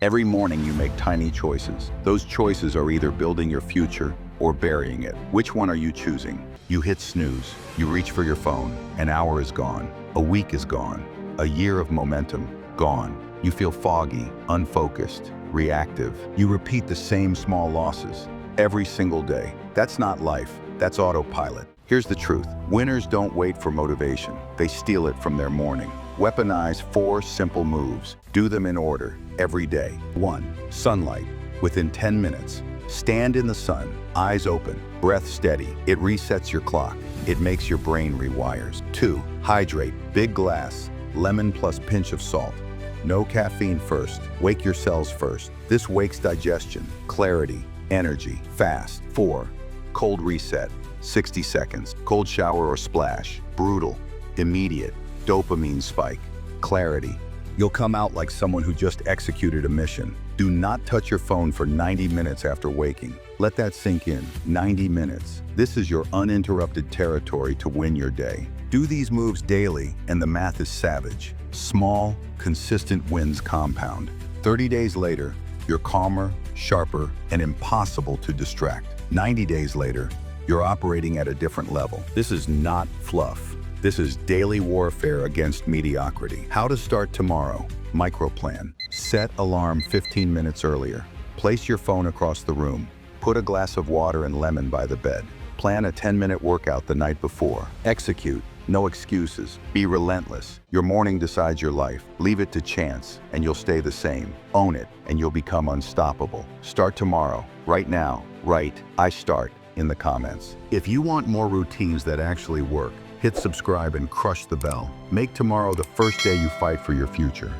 Every morning you make tiny choices. Those choices are either building your future or burying it. Which one are you choosing? You hit snooze, you reach for your phone, an hour is gone, a week is gone, a year of momentum, gone. You feel foggy, unfocused, reactive. You repeat the same small losses every single day. That's not life, that's autopilot. Here's the truth. Winners don't wait for motivation. They steal it from their morning. Weaponize 4 simple moves. Do them in order, every day. 1. Sunlight. Within 10 minutes. Stand in the sun, eyes open, breath steady. It resets your clock. It makes your brain rewires. 2. Hydrate. Big glass, lemon plus pinch of salt. No caffeine first. Wake your cells first. This wakes digestion, clarity, energy, fast. 4. Cold reset. 60 seconds. Cold shower or splash. Brutal. Immediate. Dopamine spike. Clarity. You'll come out like someone who just executed a mission. Do not touch your phone for 90 minutes after waking. Let that sink in. 90 minutes. This is your uninterrupted territory to win your day. Do these moves daily, and the math is savage. Small, consistent wins compound. 30 days later, you're calmer, sharper, and impossible to distract. 90 days later, you're operating at a different level. This is not fluff. This is daily warfare against mediocrity. How to start tomorrow. Microplan. Set alarm 15 minutes earlier. Place your phone across the room. Put a glass of water and lemon by the bed. Plan a 10-minute workout the night before. Execute. No excuses. Be relentless. Your morning decides your life. Leave it to chance, and you'll stay the same. Own it, and you'll become unstoppable. Start tomorrow. Right now. Write, I start, in the comments. If you want more routines that actually work, hit subscribe and crush the bell. Make tomorrow the first day you fight for your future.